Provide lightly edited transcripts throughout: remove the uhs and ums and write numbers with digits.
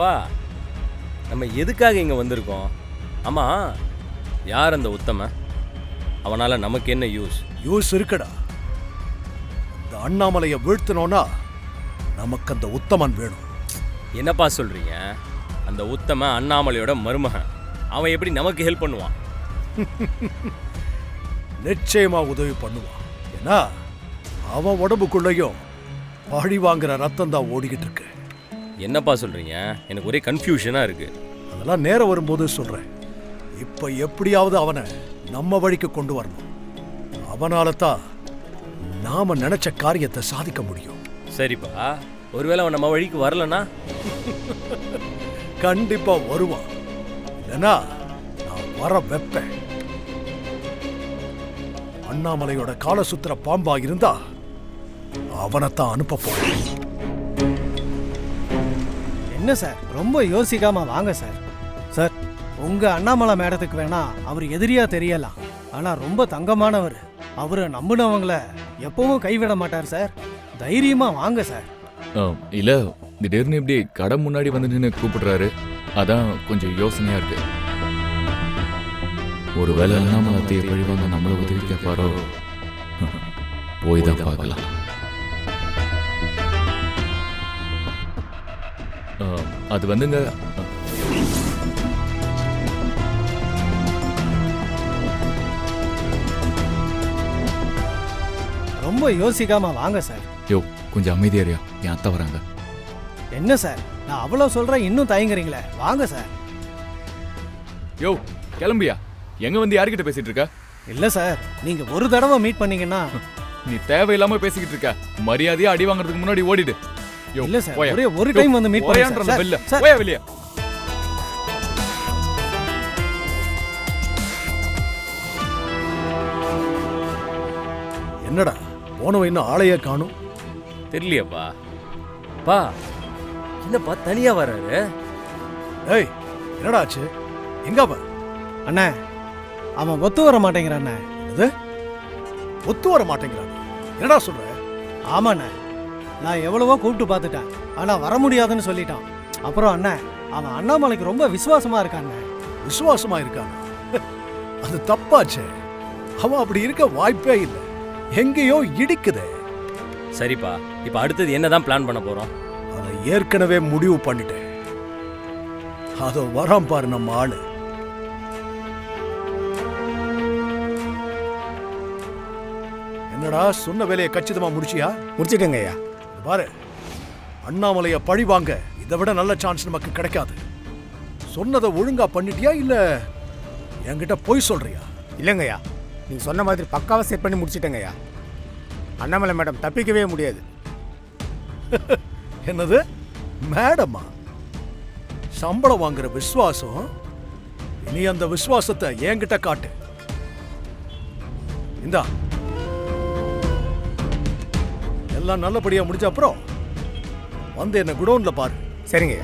அப்பா நம்ம எதுக்காக இங்கே வந்திருக்கோம்? ஆமாம், யார் அந்த உத்தம? அவனால் நமக்கு என்ன யூஸ்? யூஸ் இருக்குடா. இந்த அண்ணாமலையை வீழ்த்தணும்னா நமக்கு அந்த உத்தமன் வேணும். என்னப்பா சொல்கிறீங்க? அந்த உத்தம அண்ணாமலையோட மருமகன். அவன் எப்படி நமக்கு ஹெல்ப் பண்ணுவான்? நிச்சயமா உதவி பண்ணுவான். ஏன்னா அவன் உடம்புக்குள்ளேயும் பழி வாங்குற ரத்தம் தான் ஓடிக்கிட்டு இருக்கு. என்னப்பா சொல்கிறீங்க? எனக்கு ஒரே கன்ஃபியூஷனாக இருக்குது. அதெல்லாம் நேரம் வரும்போது சொல்றேன். இப்ப எப்படியாவது அவனை நம்ம வழிக்கு கொண்டு வரணும். அவனால தான் நாம நினைச்ச காரியத்தை சாதிக்க முடியும். சரிப்பா, ஒருவேளை அவன் நம்ம வழிக்கு வரலன்னா? கண்டிப்பா வருவான். இல்லைன்னா நான் வர வைப்பேன். அண்ணாமலையோட கால சுத்திர பாம்பா இருந்தா அவனைத்தான் அனுப்ப போறேன். என்ன சார், ரொம்ப யோசிக்காம வாங்க சார். சார், உங்க அண்ணாமலை மேடத்துக்கு வேணா அவர் எதிரியா தெரியலாம், ஆனா ரொம்ப தங்கமானவர். அவரை நம்பினவங்கள எப்பவும் கைவிட மாட்டார் சார். தைரியமா வாங்க சார். இல்ல, திடீர்னு இப்படி கடை முன்னாடி வந்து நின்று கூப்பிடுறாரு, அதான் கொஞ்சம் யோசனையா இருக்கு. ஒருவேளை அண்ணாமலத்தைய பழிவாங்க நம்மள உதவி கேட்பாரோ? போய் தான் பார்க்கலாம். அது வந்துங்க, ரொம்ப யோசிக்காம வாங்க சார். யோ கொஞ்சம் அமைதியாரியா, என் அத்தை வராங்க. என்ன சார், நான் அவ்வளவு சொல்றேன், இன்னும் தயங்குறீங்களே? வாங்க சார். யோ கிளம்பியா? எங்க வந்து யார்கிட்ட பேசிட்டு இருக்க? இல்ல சார், நீங்க ஒரு தடவை மீட் பண்ணீங்கன்னா. நீ தேவையில்லாம பேசிக்கிட்டு இருக்க. மரியாதையா அடி வாங்குறதுக்கு முன்னாடி ஓடிடு. இல்ல சார், ஒரே ஒரு டைம் வந்து மீட் பண்ணுங்க சார். போயா வெளிய. என்னடா போனவன் இன்னும் ஆளையே காணும்? தெரியலையாப்பா. பா, என்னப்பா தனியாக வர்றாரு? ஏய், என்னடா ஆச்சு? எங்க அவன்? அண்ணா, அவன் ஒத்து வர மாட்டேங்கிறான் அண்ணா. என்னது? ஒத்து வர மாட்டேங்கிறான்? என்னடா சொல்ற? ஆமாண்ணே, நான் எவ்வளவோ கூப்பிட்டு பார்த்துட்டேன், ஆனா வர முடியாதுன்னு சொல்லிட்டான். அப்புறம் அண்ணன், அவன் அண்ணாமலைக்கு ரொம்ப விசுவாசமா இருக்கான். விசுவாசமா இருக்கான்? அது தப்பாச்சே. அவன் அப்படி இருக்க வாய்ப்பே இல்லை. எங்கேயோ இடிக்குதே. சரிப்பா, இப்போ அடுத்தது என்னதான் பிளான் பண்ண போறோம்? அதை ஏற்கனவே முடிவு பண்ணிட்டேன். அதோ வரான் பாரு நம்ம ஆளு. என்னடா சொன்ன வேலையை கச்சிதமா முடிச்சியா? முடிச்சிட்டேங்க ஐயா. பாரு, அண்ணாமலைய பழி வாங்க இதை விட நல்ல சான்ஸ் நமக்கு கிடைக்காது. சொன்னதை ஒழுங்கா பண்ணிட்டியா இல்ல என்கிட்ட போய் சொல்றியா? இல்லைங்கய்யா, நீங்கள் சொன்ன மாதிரி பக்காவாக செட் பண்ணி முடிச்சிட்டேங்கய்யா. அண்ணாமலை மேடம் தப்பிக்கவே முடியாது. என்னது மேடமா? சம்பளம் வாங்குற விசுவாசம்? இனி அந்த விசுவாசத்தை என்கிட்ட காட்டு. இந்தா, எல்லாம் நல்லபடியா முடிஞ்ச அப்புறம் வந்து என்ன குடோன்ல பாரு. சரிங்க.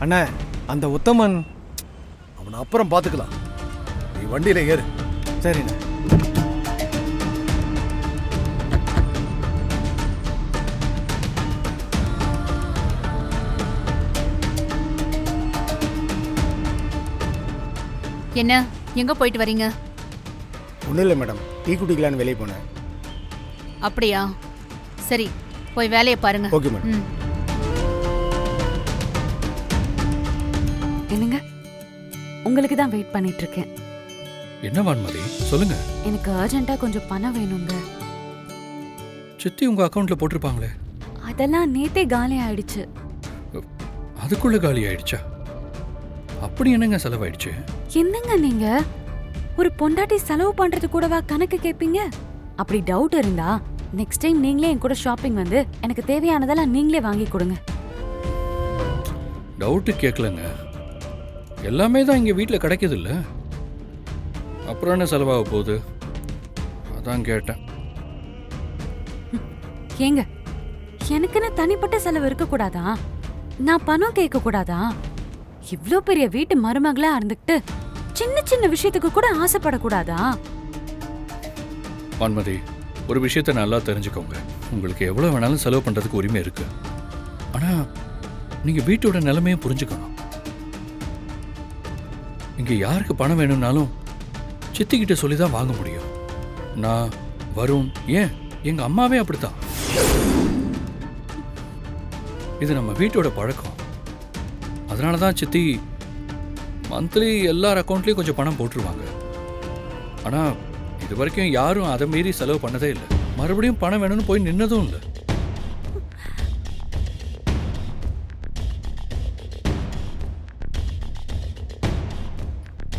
அண்ணா, அந்த உத்தமன் அவனை அப்புறம் பார்த்துக்கலாம். நீ வண்டியில ஏறு. சரிண்ணே. என்ன, எங்க போயிட்டு வரீங்க? ஒன்றும் இல்லை மேடம், டீ குடிக்கலான்னு வெளியே போனேன். அப்படியா? சரி, போய் வேலையை பாருங்க. Okay madam. என்னங்க, உங்களுக்கு தான் வெயிட் பண்ணிட்டு இருக்கேன். என்ன வான்மதி, சொல்லுங்க. எனக்கு அர்ஜென்ட்டா கொஞ்சம் பணம் வேணுங்க. சித்தி உங்க அக்கவுண்ட்ல போட்டிருப்பாங்களே? அதெல்லாம் நேத்தே காலி ஆயிடுச்சு. அதுக்குள்ள காலி ஆயிடுச்சா? அப்படி என்னங்க செலவாயிடுச்சு? என்னங்க நீங்க ஒரு பொண்டாட்டி செலவு பண்றது கூடவா கணக்கு கேட்பீங்க? அப்படி டவுட் இருந்தா நெக்ஸ்ட் டைம் நீங்களே என் கூட ஷாப்பிங் வந்து எனக்கு தேவையானதெல்லாம் நீங்களே வாங்கி கொடுங்க. டவுட்டு கேட்கலங்க, எல்லாமே தான் இங்க வீட்டில் கிடைக்குது இல்ல, அப்புறம் என்ன செலவாக போகுது, அதான் கேட்டேன். ஏங்க, எனக்குன்னு தனிப்பட்ட செலவு இருக்க கூடாதா? நான் பணம் கேட்க கூடாதா? இவ்ளோ பெரிய வீட்டு மருமகளா இருந்துக்கிட்டு சின்ன சின்ன விஷயத்துக்கு கூட ஆசைப்படக்கூடாதா? வான்மதி, ஒரு விஷயத்தை நல்லா தெரிஞ்சுக்கோங்க. உங்களுக்கு எவ்வளவு வேணாலும் செலவு பண்றதுக்கு உரிமை இருக்கு. ஆனா நீங்க வீட்டோட நிலைமையும் புரிஞ்சுக்கணும். இங்க யாருக்கு பணம் வேணும்னாலும் சித்திக்கிட்ட சொல்லி தான் வாங்க முடியும். நான், வருண், ஏன் எங்க அம்மாவே அப்படித்தான். இது நம்ம வீட்டோட பழக்கம். அதனால தான் சித்தி மந்த்லி எல்லார் அக்கௌண்ட்லயும் கொஞ்சம் பணம் போட்டுருவாங்க. ஆனா இது வரைக்கும் யாரும் அதை மீறி செலவு பண்ணதே இல்லை. மறுபடியும் பணம் வேணும்னு போய் நின்னதும் இல்லை.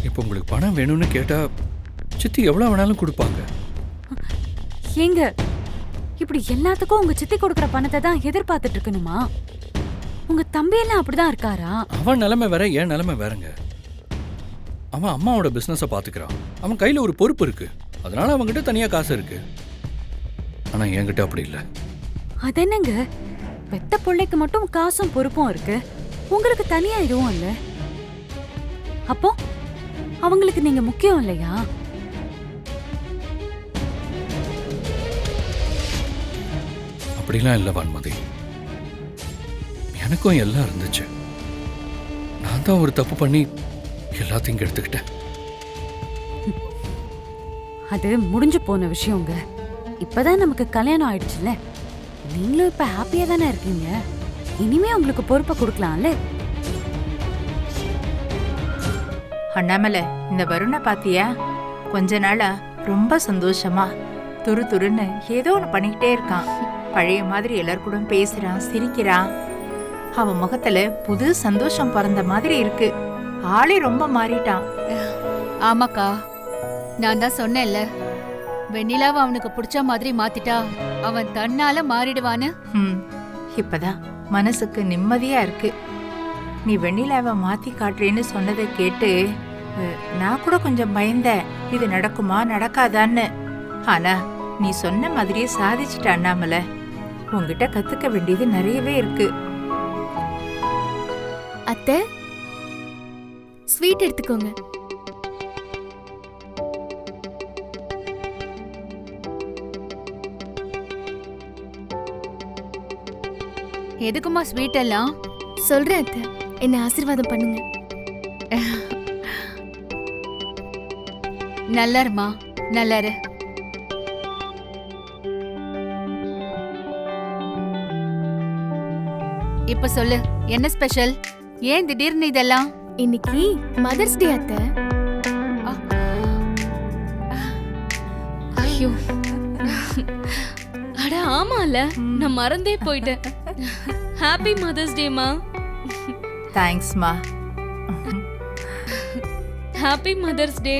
இப்போ உங்களுக்கு பணம் வேணும்னு கேட்டா சித்தி எவ்வளவு வேணாலும் கொடுப்பாங்க. ஏங்க இப்படி எல்லாத்துக்கும் உங்க சித்தி கொடுக்கற பணத்தை தான் எதிர்பார்த்துட்டு இருக்கணுமா? உங்க தம்பியெல்லாம் அப்படிதான் இருக்காரா? அவன் நிலைமை வேற, என் நிலைமை வேறங்க. அவன் அம்மாவோட பிசினஸை பாத்துக்கிறான். அவன் கையில ஒரு பொறுப்பு இருக்கு. அதனால அவன்கிட்ட தனியா காசு இருக்கு. ஆனா என்கிட்ட அப்படி இல்லை. அதென்னங்க, பெத்த பிள்ளைக்கு மட்டும் காசும் பொறுப்பும் இருக்கு, உங்களுக்கு தனியா எதுவும் இல்ல. அப்போ அவங்களுக்கு நீங்க முக்கியம் இல்லையா? அப்படிலாம் இல்லை வான்மதி. எனக்கும் எல்லாம் இருந்துச்சு. நான் தான் ஒரு தப்பு பண்ணி எல்லாத்தையும் எடுத்துக்கிட்டேன். அது முடிஞ்சு போன விஷயங்க. இப்பதான் நமக்கு கல்யாணம் ஆயிடுச்சுல்ல, நீங்களும் இப்ப ஹாப்பியா தானே இருக்கீங்க. இனிமே உங்களுக்கு பொறுப்பை கொடுக்கலாம்ல. அண்ணாமலை, இந்த வருணை பாத்தியா? கொஞ்ச நாளா ரொம்ப சந்தோஷமா துரு துருன்னு ஏதோ ஒன்று பண்ணிக்கிட்டே இருக்கான். பழைய மாதிரி எல்லார் கூட பேசுறான், சிரிக்கிறான். அவன் முகத்துல புது சந்தோஷம் பிறந்த மாதிரி இருக்கு. ஆளே ரொம்ப மாறிட்டான். ஆமாக்கா, நான் தான் சொன்னேன்ல, வெண்ணிலாவை அவனுக்கு பிடிச்ச மாதிரி மாத்திட்டா அவன் தன்னால மாறிடுவான்னு. இப்பதான் மனசுக்கு நிம்மதியா இருக்கு. நீ வெண்ணிலாவை மாத்தி காட்டுறேன்னு சொன்னதை கேட்டு நான் கூட கொஞ்சம் பயந்தேன், இது நடக்குமா நடக்காதான்னு. ஆனா நீ சொன்ன மாதிரியே சாதிச்சுட்ட அண்ணாமலை. உன்கிட்ட கத்துக்க வேண்டியது நிறையவே இருக்கு. அத்தை, ஸ்வீட் எடுத்துக்கோங்க. எதுக்குமா ஸ்வீட் எல்லாம்? சொல்றேன் அத்தை, என்ன ஆசீர்வாதம் பண்ணுங்க. நல்லாருமா, நல்லாரு. இப்ப சொல்லு, என்ன ஸ்பெஷல்? ஏன் திடீர்னு இதெல்லாம்? இன்னைக்கு மதர்ஸ் டே அத்தை. ஐயோ, அட ஆமால, நான் மறந்தே போயிட்டேன். ஹாப்பி மதர்ஸ் டேமா. தேங்க்ஸ்மா. ஹாப்பி மதர்ஸ் டே.